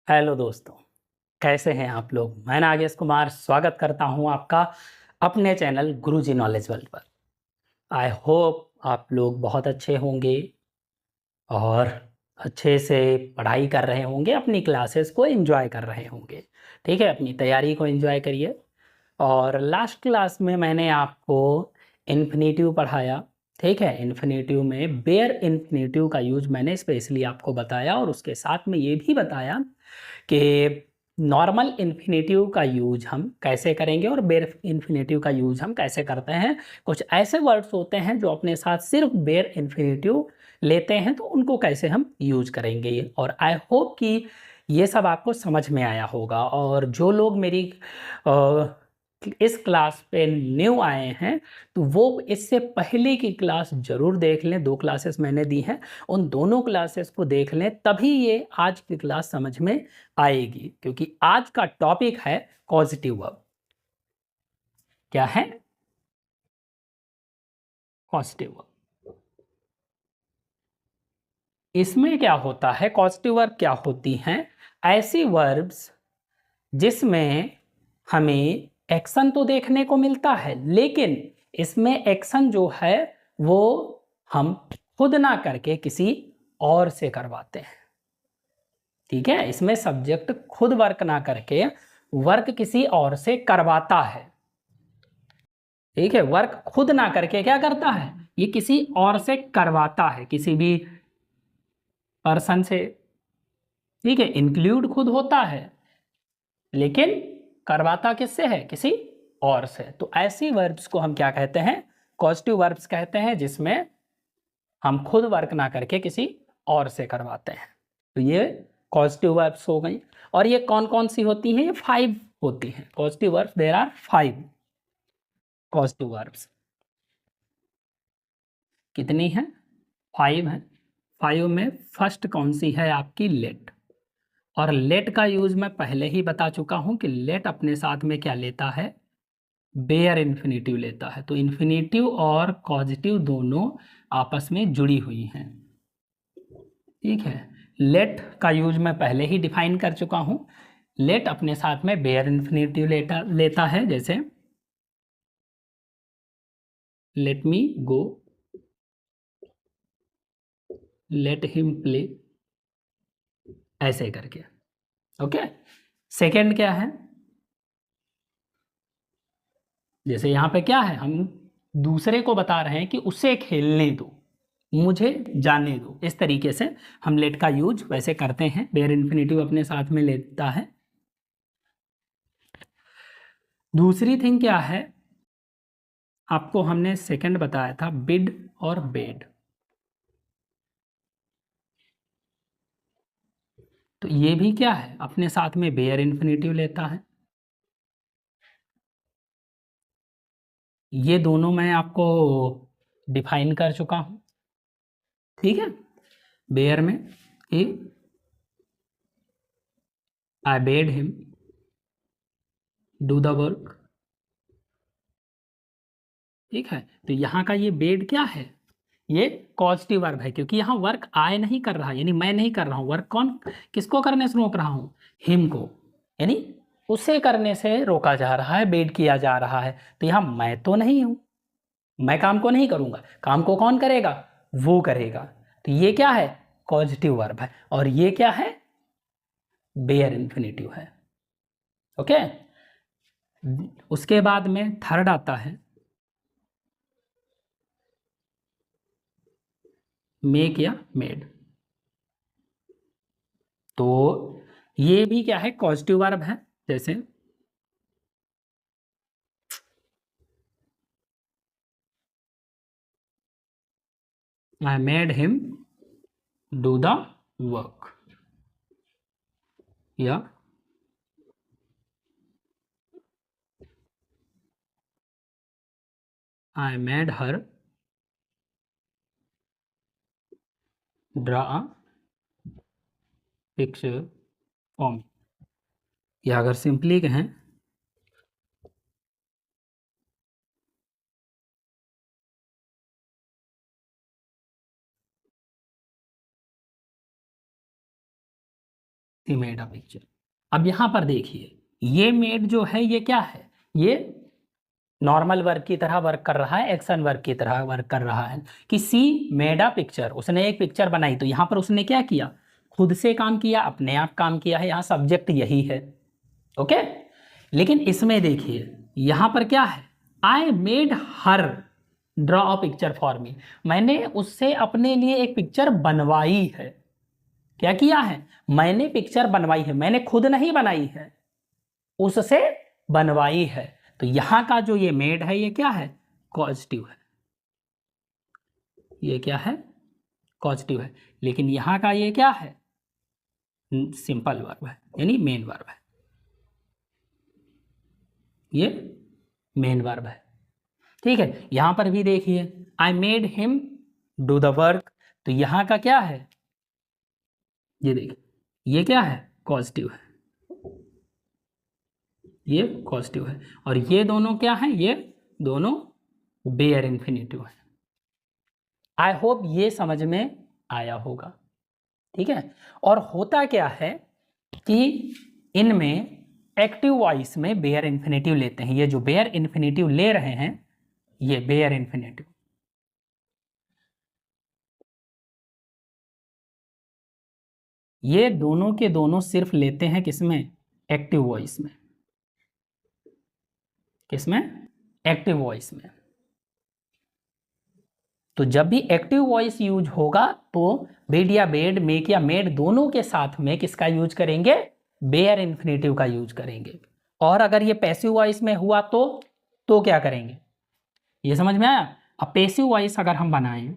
Hello दोस्तों, कैसे हैं आप लोग। मैं नागेश कुमार स्वागत करता हूं आपका अपने चैनल गुरुजी नॉलेज वर्ल्ड पर। आई होप आप लोग बहुत अच्छे होंगे और अच्छे से पढ़ाई कर रहे होंगे, अपनी क्लासेस को एंजॉय कर रहे होंगे। ठीक है, अपनी तैयारी को एंजॉय करिए। और लास्ट क्लास में मैंने आपको इन्फिनेटिव पढ़ाया। ठीक है, इन्फिनेटिव में बेयर इन्फिनेटिव का यूज मैंने स्पेशली आपको बताया और उसके साथ में ये भी बताया कि नॉर्मल इन्फिनेटिव का यूज हम कैसे करेंगे और बेयर इन्फिनेटिव का यूज हम कैसे करते हैं। कुछ ऐसे वर्ड्स होते हैं जो अपने साथ सिर्फ बेयर इन्फिनेटिव लेते हैं, तो उनको कैसे हम यूज करेंगे। और आई होप कि ये सब आपको समझ में आया होगा। और जो लोग मेरी इस क्लास पे न्यू आए हैं, तो वो इससे पहले की क्लास ज़रूर देख लें। 2 क्लासेस मैंने दी हैं, उन दोनों क्लासेस को देख लें, तभी ये आज की क्लास समझ में आएगी। क्योंकि आज का टॉपिक है कॉजेटिव वर्ब। क्या है? Causative verb. इसमें क्या होता है, कॉजेटिव वर्ब क्या होती हैं? ऐसी वर्ब्स जिसमें हमें एक्शन तो देखने को मिलता है, लेकिन इसमें एक्शन जो है वो हम खुद ना करके किसी और से करवाते हैं। ठीक है, इसमें सब्जेक्ट खुद वर्क ना करके वर्क किसी और से करवाता है। ठीक है, वर्क खुद ना करके क्या करता है, ये किसी और से करवाता है, किसी भी पर्सन से। ठीक है, इंक्लूड खुद होता है लेकिन करवाता किससे है, किसी और से। तो ऐसी वर्ब्स को हम क्या कहते हैं, कॉजेटिव वर्ब्स कहते हैं, जिसमें हम खुद वर्क ना करके किसी और से करवाते हैं। तो ये कॉजेटिव वर्ब्स हो गई। और ये कौन कौन सी होती हैं? ये 5 होती हैं positive verbs. There are 5 positive verbs. कितनी हैं? 5 हैं। 5 में फर्स्ट कौन सी है आपकी? लेट। और लेट का यूज मैं पहले ही बता चुका हूं कि लेट अपने साथ में क्या लेता है, बेयर इन्फिनेटिव लेता है। तो इन्फिनेटिव और कॉजेटिव दोनों आपस में जुड़ी हुई हैं। ठीक है, लेट का यूज मैं पहले ही डिफाइन कर चुका हूं। लेट अपने साथ में बेयर इन्फिनेटिव लेता है, जैसे लेट मी गो, लेट हिम प्ले, ऐसे करके। ओके, सेकेंड क्या है? जैसे यहाँ पे क्या है, हम दूसरे को बता रहे हैं कि उसे खेलने दो, मुझे जाने दो। इस तरीके से हम लेट का यूज वैसे करते हैं। बेयर इन्फिनेटिव अपने साथ में लेता है। दूसरी थिंग क्या है, आपको हमने सेकंड बताया था, बिड और बेड। तो ये भी क्या है, अपने साथ में बेयर इन्फिनेटिव लेता है। ये दोनों मैं आपको डिफाइन कर चुका हूं। ठीक है, बेयर में ए, I bade him do the work. ठीक है, तो यहाँ का ये बेड क्या है, ये पॉजिटिव वर्ब है, क्योंकि यहाँ वर्क आई नहीं कर रहा, यानी मैं नहीं कर रहा हूँ। वर्क कौन, किसको करने से रोक रहा हूँ? हिम को, यानी उसे करने से रोका जा रहा है, बेड किया जा रहा है। तो यहाँ मैं तो नहीं हूँ, मैं काम को नहीं करूँगा, काम को कौन करेगा? वो करेगा। तो ये क्या है, पॉजिटिव वर्ब है। और ये क्या है, बेयर इन्फिनेटिव है। ओके, उसके बाद में थर्ड आता है मेक या मेड। तो ये भी क्या है, पॉजिटिव वर्ब है। जैसे I made him do the work, या I made her draw a picture form. या अगर सिंपली कहें, ही मेड अ पिक्चर। अब यहाँ पर देखिए, ये मेड जो है ये क्या है, ये नॉर्मल वर्क की तरह वर्क कर रहा है, एक्शन वर्क की तरह वर्क कर रहा है कि सी मेड अ पिक्चर, उसने एक पिक्चर बनाई। तो यहाँ पर उसने क्या किया, खुद से काम किया, अपने आप काम किया है, यहाँ सब्जेक्ट यही है। ओके, लेकिन इसमें देखिए यहाँ पर क्या है, आई made her draw a picture for me, मैंने उससे अपने लिए एक पिक्चर बनवाई है। क्या किया है, मैंने पिक्चर बनवाई है, मैंने खुद नहीं बनाई है, उससे बनवाई है। तो यहां का जो ये मेड है ये क्या है, पॉजिटिव है, ये क्या है, पॉजिटिव है। लेकिन यहां का ये क्या है, सिंपल वर्ब है, यानी मेन वर्ब है, ये मेन वर्ब है। ठीक है, यहां पर भी देखिए, आई made him do the work, तो यहां का क्या है, ये देखिए, ये क्या है, पॉजिटिव है, ये पॉजिटिव है। और ये दोनों क्या है, ये दोनों बेयर इन्फिनेटिव है। आई होप ये समझ में आया होगा। ठीक है, और होता क्या है कि इनमें एक्टिव वॉइस में बेयर इन्फिनेटिव लेते हैं, ये जो बेयर इन्फिनेटिव ले रहे हैं ये बेयर इन्फिनेटिव, ये दोनों के दोनों सिर्फ लेते हैं किसमें, एक्टिव वॉइस में। किसमें, एक्टिव वॉइस में। तो जब भी एक्टिव वॉइस यूज होगा तो बेड या बेड, मेक या मेड दोनों के साथ में किसका यूज करेंगे, बेयर इन्फिनेटिव का यूज करेंगे। और अगर ये पैसिव वॉइस में हुआ तो क्या करेंगे, ये समझ में आया। अब पैसिव वॉइस अगर हम बनाएं,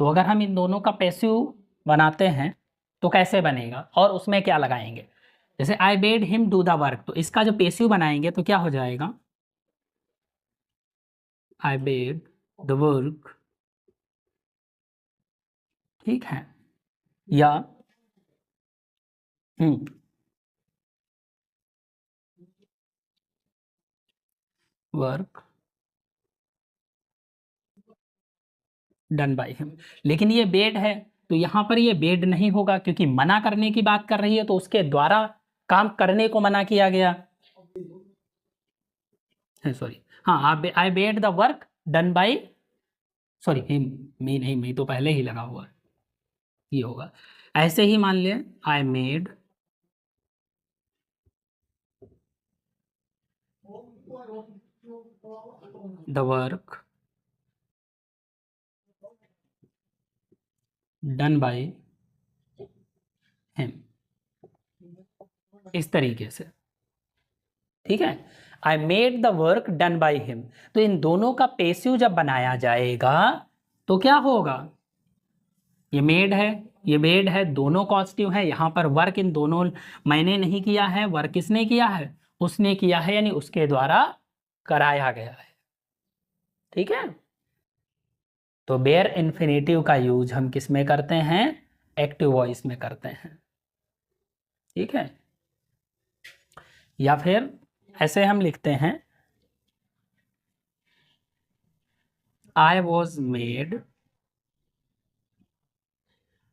तो अगर हम इन दोनों का पैसिव बनाते हैं तो कैसे बनेगा, और उसमें क्या लगाएंगे। जैसे I bade him do the work, तो इसका जो पैसिव बनाएंगे तो क्या हो जाएगा, आई बेड द वर्क। ठीक है, या वर्क डन बाय हिम। लेकिन ये बेड है, तो यहां पर ये बेड नहीं होगा, क्योंकि मना करने की बात कर रही है, तो उसके द्वारा काम करने को मना किया गया है। सॉरी, हाँ, I bade the work done by, sorry him, me नहीं, मी तो पहले ही लगा हुआ है, ये होगा। ऐसे ही मान लिया, I made the work done by him, इस तरीके से। ठीक है, I made the work done by him. तो इन दोनों का पेसिव जब बनाया जाएगा तो क्या होगा, ये मेड है, ये मेड है, दोनों पॉजिटिव है। यहां पर वर्क इन दोनों, मैंने नहीं किया है, वर्क किसने किया है, उसने किया है, यानी उसके द्वारा कराया गया है। ठीक है, तो बेयर इन्फिनेटिव का यूज हम किस में करते हैं, एक्टिव वॉइस में करते हैं। ठीक है, या फिर ऐसे हम लिखते हैं, आई वॉज मेड,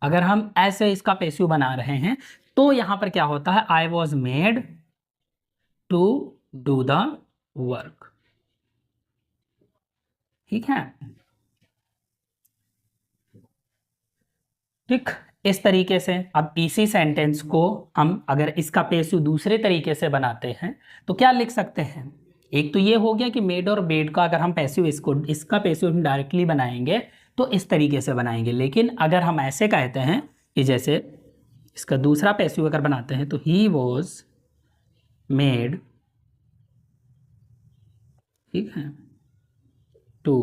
अगर हम ऐसे इसका पेसिव बना रहे हैं तो यहां पर क्या होता है, I was made to do the work. ठीक है, ठीक, इस तरीके से। अब इसी सेंटेंस को हम अगर इसका पेसिव दूसरे तरीके से बनाते हैं तो क्या लिख सकते हैं, एक तो ये हो गया कि मेड और बेड का अगर हम पैसिव, इसका पैसिव हम डायरेक्टली बनाएंगे तो इस तरीके से बनाएंगे। लेकिन अगर हम ऐसे कहते हैं कि जैसे इसका दूसरा पैसिव अगर बनाते हैं तो ही वॉज मेड, ठीक है, टू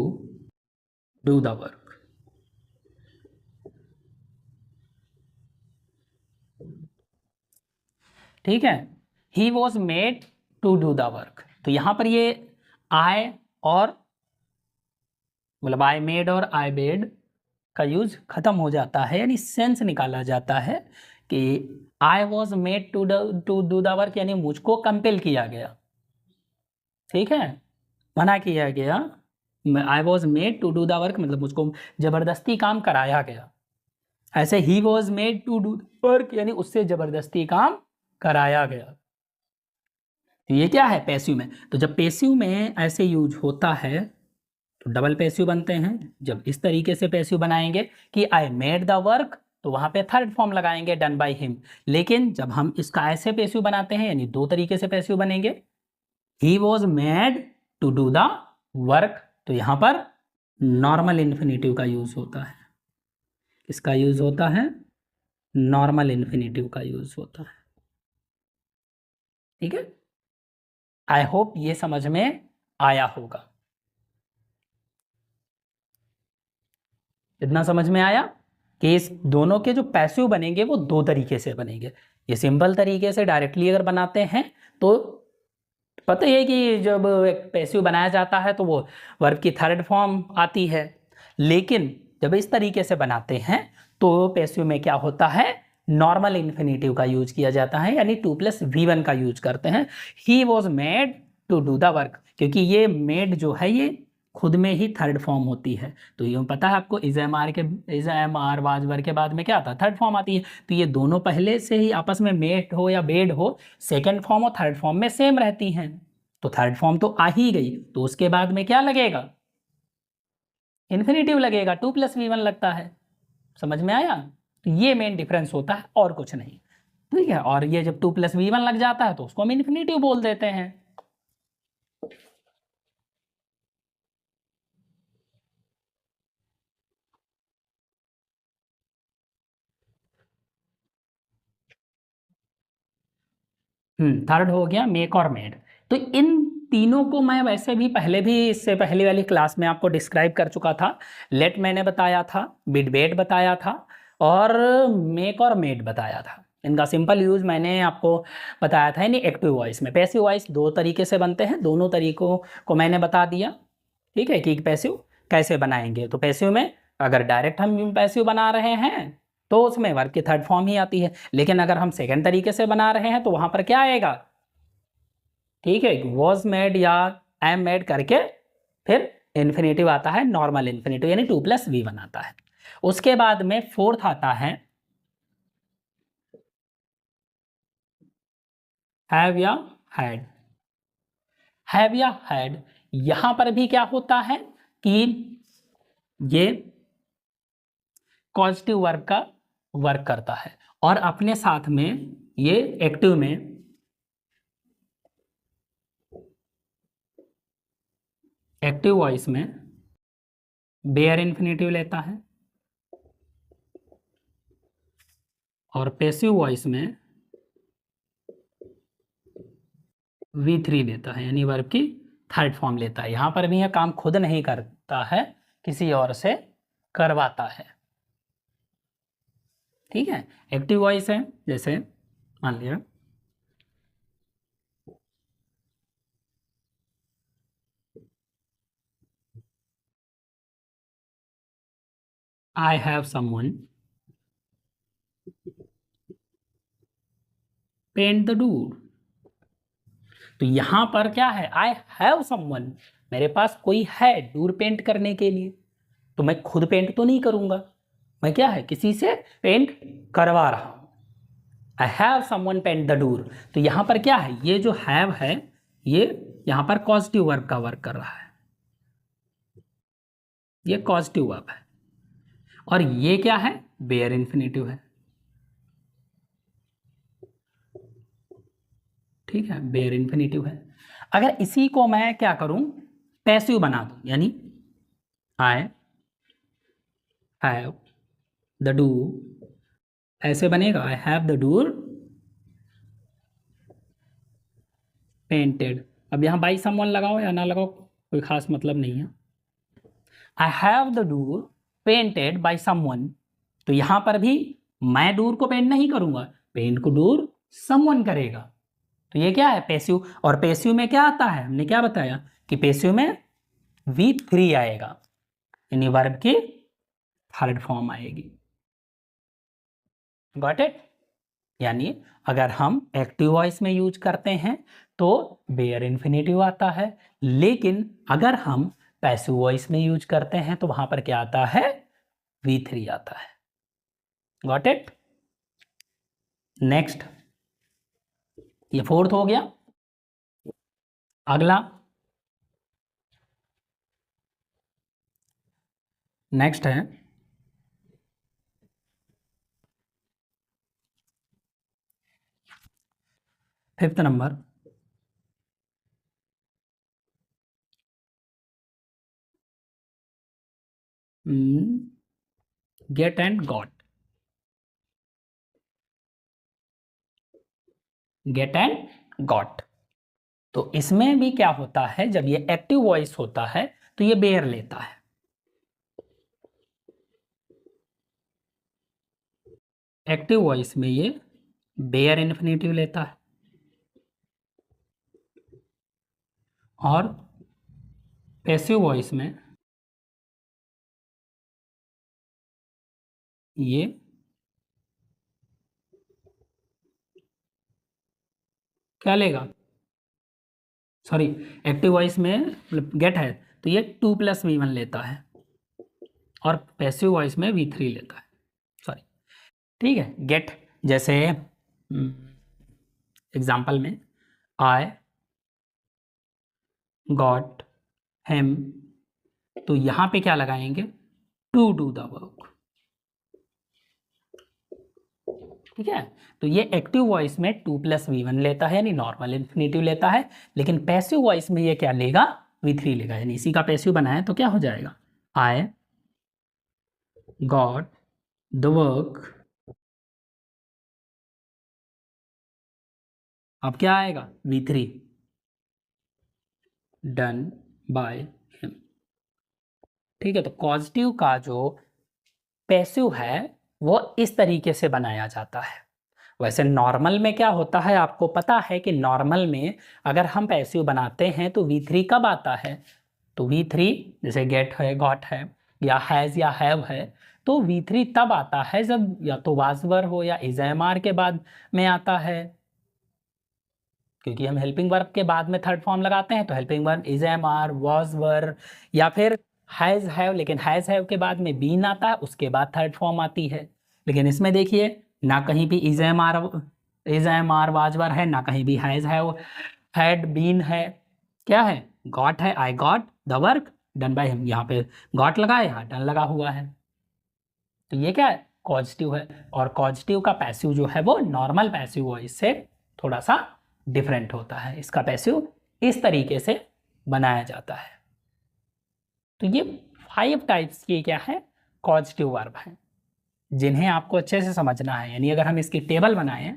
डू द वर्क। ठीक है, he was made to do the work. तो यहां पर ये आई और मतलब आई मेड और आई बेड का यूज खत्म हो जाता है, यानी सेंस निकाला जाता है कि I was made to do the work, यानी मुझको कंपेल किया गया। ठीक है, मना किया गया। I was made to do the work मतलब मुझको जबरदस्ती काम कराया गया। ऐसे ही was made to do work, यानी उससे जबरदस्ती काम कराया गया। तो ये क्या है, पैसिव में। तो जब पैसिव में ऐसे यूज होता है तो डबल पैसिव बनते हैं। जब इस तरीके से पैसिव बनाएंगे कि आई मेड द वर्क, तो वहां पे थर्ड फॉर्म लगाएंगे डन बाय हिम। लेकिन जब हम इसका ऐसे पैसिव बनाते हैं, यानी दो तरीके से पैसिव बनेंगे, he was made to do the work, तो यहां पर नॉर्मल इन्फिनेटिव का यूज होता है। इसका यूज होता है, नॉर्मल इन्फिनेटिव का यूज होता है। ठीक है, आई होप ये समझ में आया होगा। इतना समझ में आया कि इस दोनों के जो पैसिव बनेंगे वो दो तरीके से बनेंगे। ये सिंपल तरीके से डायरेक्टली अगर बनाते हैं तो पता ही है कि जब एक पैसिव बनाया जाता है तो वो वर्ब की थर्ड फॉर्म आती है। लेकिन जब इस तरीके से बनाते हैं तो पैसिव में क्या होता है, नॉर्मल इन्फिनेटिव का यूज किया जाता है, यानी 2+V1 का यूज करते हैं। He was made to do the work, क्योंकि ये मेड जो है ये खुद में ही थर्ड फॉर्म होती है। तो ये पता है आपको, is am are was were के बाद में क्या आता है, थर्ड फॉर्म आती है। तो ये दोनों पहले से ही आपस में मेड हो या बेड हो, सेकेंड फॉर्म और थर्ड फॉर्म में सेम रहती हैं। तो थर्ड फॉर्म तो आ ही गई, तो उसके बाद में क्या लगेगा, इन्फिनेटिव लगेगा, 2+V1 लगता है। समझ में आया। तो ये मेन डिफरेंस होता है और कुछ नहीं। ठीक है, और ये जब 2+V1 लग जाता है तो उसको हम इन्फिनेटिव बोल देते हैं। थर्ड हो गया मेक और मेड। तो इन तीनों को मैं वैसे भी पहले भी, इससे पहले वाली क्लास में आपको डिस्क्राइब कर चुका था। लेट मैंने बताया था, बिड बेट बताया था, और मेक और मेड बताया था। इनका सिंपल यूज मैंने आपको बताया था। यानी एक्टिव वॉइस में पैसिव वॉइस दो तरीके से बनते हैं, दोनों तरीकों को मैंने बता दिया। ठीक है, कि पैसिव कैसे बनाएंगे। तो पैसिव में अगर डायरेक्ट हम पैसिव बना रहे हैं तो उसमें वर्ब की थर्ड फॉर्म ही आती है। लेकिन अगर हम सेकंड तरीके से बना रहे हैं तो वहां पर क्या आएगा, ठीक है, वॉज मेड या एम मेड करके फिर इन्फिनेटिव आता है, नॉर्मल इन्फिनेटिव, यानी 2+V1 आता है। उसके बाद में फोर्थ आता है हैव या हैड। हैव या हैड, यहां पर भी क्या होता है कि ये कॉजेटिव वर्ब का वर्क करता है, और अपने साथ में ये एक्टिव में एक्टिव वॉइस में बेयर इन्फिनेटिव लेता है, और पैसिव वॉइस में V3 लेता है, यानी वर्ब की थर्ड फॉर्म लेता है। यहां पर भी यह काम खुद नहीं करता है, किसी और से करवाता है। ठीक है, एक्टिव वॉइस है, जैसे मान लिया I have someone paint the door. तो यहां पर क्या है, आई हैव समवन, मेरे पास कोई है डूर पेंट करने के लिए। तो मैं खुद पेंट तो नहीं करूंगा, मैं क्या है, किसी से पेंट करवा रहा हूं। I have someone paint the door. तो यहां पर क्या है, ये जो हैव है ये यहां पर कॉजेटिव वर्ब का वर्क कर रहा है, ये कॉजेटिव वर्ब है। और ये क्या है, बेयर इन्फिनेटिव है। ठीक है, बेयर इन्फिनेटिव है। अगर इसी को मैं क्या करूं, पैसिव बना दूं, यानी आई हैव द डूर, ऐसे बनेगा, I have the door painted. अब यहां बाई समवन लगाओ या ना लगाओ कोई खास मतलब नहीं है। I have the door painted by someone, तो यहां पर भी मैं डूर को पेंट नहीं करूंगा, पेंट को डूर समवन करेगा। तो ये क्या है, पैसिव। और पैसिव में क्या आता है, हमने क्या बताया कि पैसिव में V3 आएगा, यानी वर्ब की थर्ड फॉर्म आएगी। Got it. यानी अगर हम एक्टिव वॉइस में यूज करते हैं तो बेयर इन्फिनेटिव आता है, लेकिन अगर हम पैसिव वॉइस में यूज करते हैं तो वहां पर क्या आता है, V3 आता है। Got it. नेक्स्ट, ये फोर्थ हो गया। अगला नेक्स्ट है fifth number, get and got. Get and got, तो इसमें भी क्या होता है, जब ये एक्टिव वॉइस होता है तो ये बेयर लेता है। एक्टिव वॉइस में ये बेयर इन्फिनेटिव लेता है, और पैसिव वॉइस में ये क्या लेगा, सॉरी, एक्टिव वॉइस में मतलब गेट है तो ये 2+V1 लेता है, और पैसिव वॉइस में V3 लेता है, सॉरी। ठीक है, गेट जैसे एग्जाम्पल में आई गॉट हिम, तो यहाँ पे क्या लगाएंगे, टू डू द वर्क। ठीक है, तो ये एक्टिव वॉइस में 2+V1 लेता है, यानी नॉर्मल इन्फिनेटिव लेता है, लेकिन पैसिव वॉइस में ये क्या लेगा, V3 लेगा, यानी इसी का पैसिव बनाए तो क्या हो जाएगा, आई गॉट द वर्क। अब क्या आएगा, V3 डन बाय हिम। ठीक है, तो कॉजेटिव का जो पैसिव है वो इस तरीके से बनाया जाता है। वैसे नॉर्मल में क्या होता है, आपको पता है कि नॉर्मल में अगर हम पैसिव बनाते हैं तो V3 कब आता है, तो V3 जैसे गेट है, गॉट है, या हैज़ या हैव है, तो V3 तब आता है जब या तो वाज वर हो या इज एम आर के बाद में आता है, क्योंकि हम हेल्पिंग वर्ब के बाद में थर्ड फॉर्म लगाते हैं, तो helping verb is am are, was were, या फिर हैज़ हैव, लेकिन हैज़ हैव के बाद में बीन आता है, उसके बाद थर्ड फॉर्म आती है। लेकिन इसमें देखिए ना कहीं भी is am are was were है, ना कहीं भी हैज़ हैव हैड बीन है, क्या है, गॉट है, I got the work done by him, यहाँ पे गॉट लगा है, यहाँ डन लगा हुआ है, तो ये क्या है, कॉजेटिव है। और कॉजेटिव का पैसिव जो है वो नॉर्मल पैसिव वॉइस से थोड़ा सा डिफरेंट होता है, इसका पैसिव इस तरीके से बनाया जाता है। तो ये 5 टाइप्स के क्या है, कॉजेटिव वर्ब हैं, जिन्हें आपको अच्छे से समझना है। यानी अगर हम इसकी टेबल बनाएं,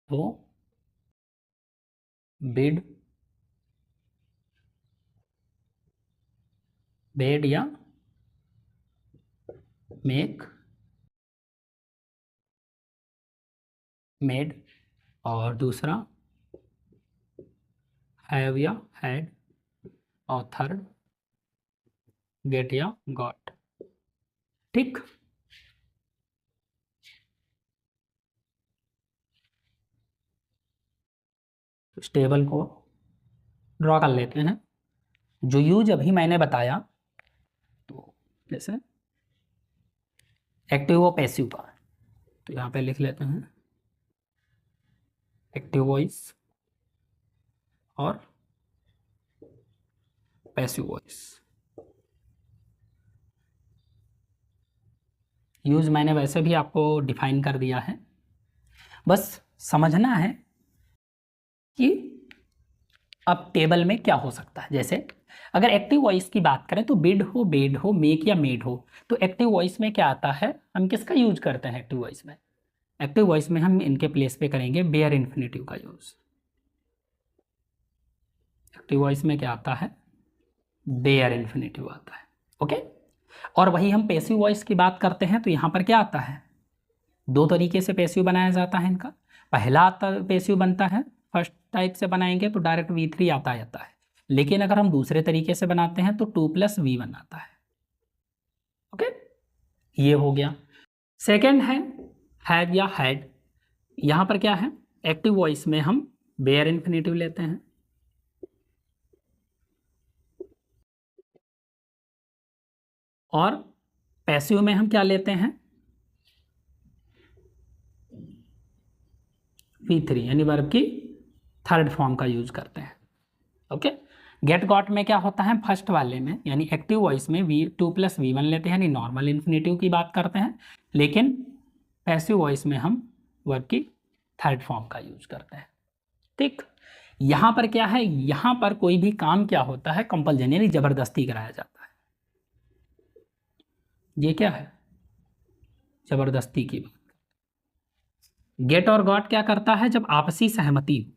तो बिड, बेड या मेक, मेड, और दूसरा हैव या हैड, और थर्ड गेट या गॉट। ठीक, इस टेबल को ड्रॉ कर लेते हैं। जो यूज अभी मैंने बताया, तो जैसे एक्टिव व पैसिव का, तो यहाँ पे लिख लेते हैं एक्टिव वॉइस और पैसिव वॉइस। यूज मैंने वैसे भी आपको डिफाइन कर दिया है, बस समझना है कि अब टेबल में क्या हो सकता है। जैसे अगर एक्टिव वॉइस की बात करें तो बिड हो, बेड हो, मेक या मेड हो, तो एक्टिव वॉइस में क्या आता है, हम किसका यूज करते हैं एक्टिव वॉइस में, एक्टिव वॉइस में हम इनके प्लेस पे करेंगे बेयर इन्फिनेटिव का यूज। एक्टिव वॉइस में क्या आता है, बेयर इन्फिनेटिव आता है। ओके, और वही हम पैसिव वॉइस की बात करते हैं तो यहाँ पर क्या आता है, दो तरीके से पैसिव बनाया जाता है इनका। पहला पैसिव बनता है, फर्स्ट टाइप से बनाएंगे तो डायरेक्ट V3 आता है, लेकिन अगर हम दूसरे तरीके से बनाते हैं तो 2+V1 आता है। ओके, ये हो गया। सेकेंड है हैव या हैड। यहाँ पर क्या है, एक्टिव वॉइस में हम बेयर इन्फिनेटिव लेते हैं, और पैसिव में हम क्या लेते हैं, V3 यानी वर्ब की थर्ड फॉर्म का यूज करते हैं। ओके, गेट गॉट में क्या होता है, फर्स्ट वाले में यानी एक्टिव वॉइस में V2 + V1 लेते हैं, यानी नॉर्मल इन्फिनेटिव की बात करते हैं, लेकिन पैसिव वॉइस में हम वर्ब की थर्ड फॉर्म का यूज करते हैं। ठीक, यहाँ पर क्या है, यहाँ पर कोई भी काम क्या होता है, कंपल्जन यानी जबरदस्ती कराया जाता है। ये क्या है, जबरदस्ती की बात। गेट और गॉट क्या करता है, जब आपसी सहमति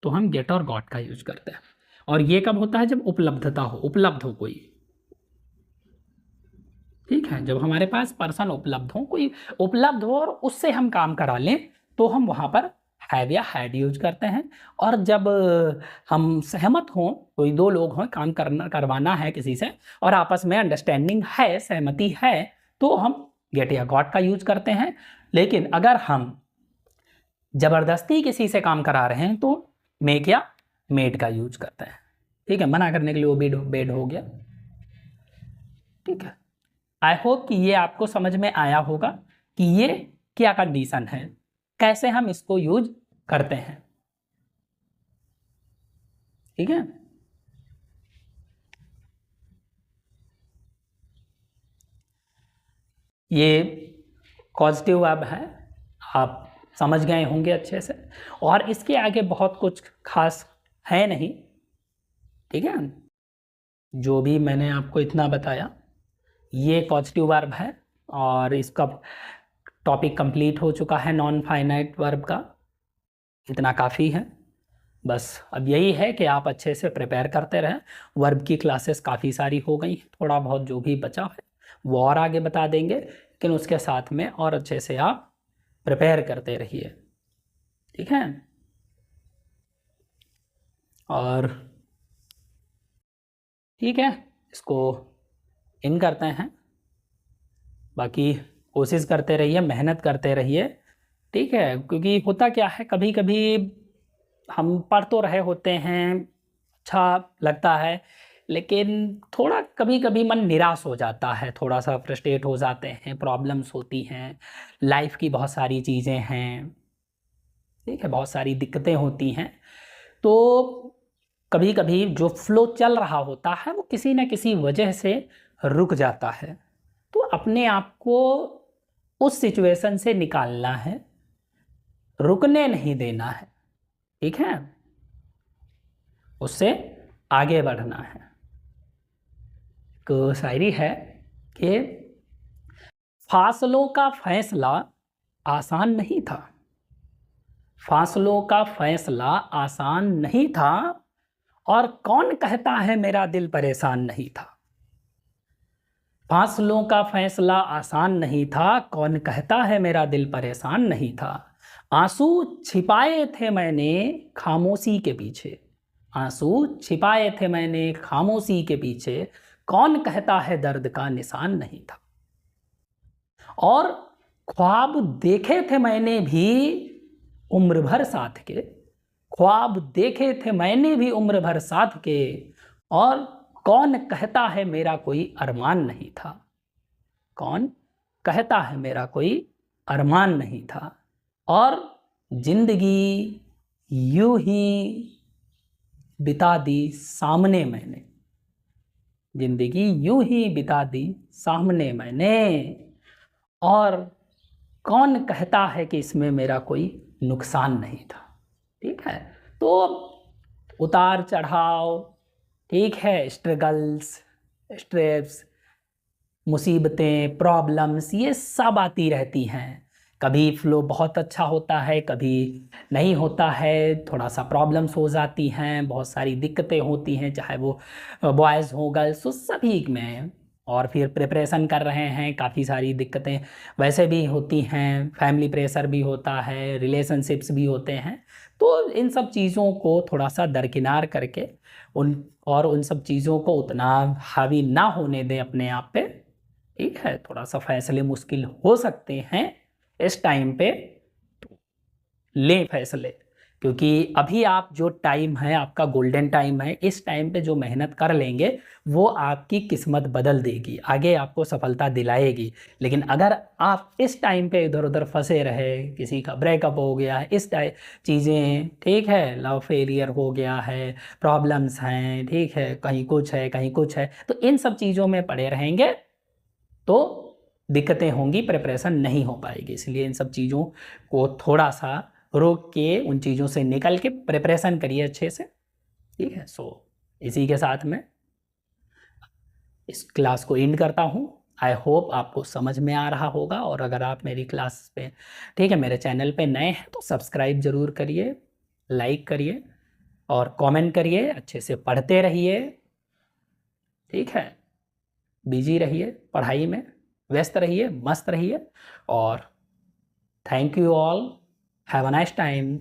तो हम गेट और गॉट का यूज करते हैं। और ये कब होता है, जब उपलब्धता हो, उपलब्ध हो कोई, ठीक है, जब हमारे पास पर्सन उपलब्ध हो, कोई उपलब्ध हो और उससे हम काम करा लें, तो हम वहाँ पर हैव या हैड यूज करते हैं। और जब हम सहमत हों, कोई दो लोग हों, काम करवाना है किसी से और आपस में अंडरस्टैंडिंग है, सहमति है, तो हम गेट या गॉट का यूज करते हैं। लेकिन अगर हम जबरदस्ती किसी से काम करा रहे हैं तो मेक या मेड का यूज करते हैं। ठीक है, मना करने के लिए वो बेड हो गया। ठीक है, आई होप कि ये आपको समझ में आया होगा कि ये क्या कंडीशन है, कैसे हम इसको यूज करते हैं। ठीक है, ये पॉजिटिव वर्ब है, आप समझ गए होंगे अच्छे से, और इसके आगे बहुत कुछ खास है नहीं। ठीक है, जो भी मैंने आपको इतना बताया ये पॉजिटिव वर्ब है, और इसका टॉपिक कंप्लीट हो चुका है नॉन फाइनाइट वर्ब का, इतना काफ़ी है। बस अब यही है कि आप अच्छे से प्रिपेयर करते रहें। वर्ब की क्लासेस काफ़ी सारी हो गई, थोड़ा बहुत जो भी बचा है वो और आगे बता देंगे, लेकिन उसके साथ में और अच्छे से आप प्रिपेयर करते रहिए। ठीक है, और ठीक है, इसको इन करते हैं। बाकी कोशिश करते रहिए, मेहनत करते रहिए। ठीक है, क्योंकि होता क्या है, कभी कभी हम पढ़ तो रहे होते हैं, अच्छा लगता है, लेकिन थोड़ा कभी कभी मन निराश हो जाता है, थोड़ा सा फ्रस्ट्रेट हो जाते हैं, प्रॉब्लम्स होती हैं, लाइफ की बहुत सारी चीज़ें हैं। ठीक है, बहुत सारी दिक्कतें होती हैं, तो कभी कभी जो फ्लो चल रहा होता है वो किसी न किसी वजह से रुक जाता है। तो अपने आप को उस सिचुएशन से निकालना है, रुकने नहीं देना है। ठीक है, उससे आगे बढ़ना है। तो शायरी है कि फासलों का फैसला आसान नहीं था, फासलों का फैसला आसान नहीं था, और कौन कहता है मेरा दिल परेशान नहीं था। फासलों का फैसला आसान नहीं था, कौन कहता है मेरा दिल परेशान नहीं था। आंसू छिपाए थे मैंने खामोशी के पीछे, आंसू छिपाए थे मैंने खामोशी के पीछे, कौन कहता है दर्द का निशान नहीं था। और ख्वाब देखे थे मैंने भी उम्र भर साथ के, ख्वाब देखे थे मैंने भी उम्र भर साथ के, और कौन कहता है मेरा कोई अरमान नहीं था, कौन कहता है मेरा कोई अरमान नहीं था। और जिंदगी यूं ही बिता दी सामने मैंने, जिंदगी यूं ही बिता दी सामने मैंने, और कौन कहता है कि इसमें मेरा कोई नुकसान नहीं था। ठीक है, तो उतार चढ़ाव, ठीक है, स्ट्रगल्स, स्ट्रेस, मुसीबतें, प्रॉब्लम्स, ये सब आती रहती हैं। कभी फ्लो बहुत अच्छा होता है, कभी नहीं होता है, थोड़ा सा प्रॉब्लम्स हो जाती हैं, बहुत सारी दिक्कतें होती हैं, चाहे वो बॉयज़ हो गर्ल्स हो, सभी में। और फिर प्रिपरेशन कर रहे हैं, काफ़ी सारी दिक्कतें वैसे भी होती हैं, फैमिली प्रेशर भी होता है, रिलेशनशिप्स भी होते हैं। तो इन सब चीज़ों को थोड़ा सा दरकिनार करके उन सब चीज़ों को उतना हावी ना होने दें अपने आप पे, ठीक है, थोड़ा सा फैसले मुश्किल हो सकते हैं इस टाइम पे, तो लें फैसले, क्योंकि अभी आप जो टाइम है आपका गोल्डन टाइम है, इस टाइम पे जो मेहनत कर लेंगे वो आपकी किस्मत बदल देगी, आगे आपको सफलता दिलाएगी। लेकिन अगर आप इस टाइम पे इधर उधर फंसे रहे, किसी का ब्रेकअप हो गया है, इस टाइप चीज़ें, ठीक है, लव फेलियर हो गया है, प्रॉब्लम्स हैं, ठीक है, कहीं कुछ है कहीं कुछ है, तो इन सब चीज़ों में पड़े रहेंगे तो दिक्कतें होंगी, प्रिपरेशन नहीं हो पाएगी। इसलिए इन सब चीज़ों को थोड़ा सा रोक के उन चीज़ों से निकल के प्रिपरेशन करिए अच्छे से, ठीक है। सो इसी के साथ में इस क्लास को एंड करता हूँ। आई होप आपको समझ में आ रहा होगा, और अगर आप मेरी क्लास पे, ठीक है, मेरे चैनल पे नए हैं तो सब्सक्राइब ज़रूर करिए, लाइक करिए और कमेंट करिए, अच्छे से पढ़ते रहिए, ठीक है, बिजी रहिए पढ़ाई में, व्यस्त रहिए, मस्त रहिए, और thank you all, have a nice time.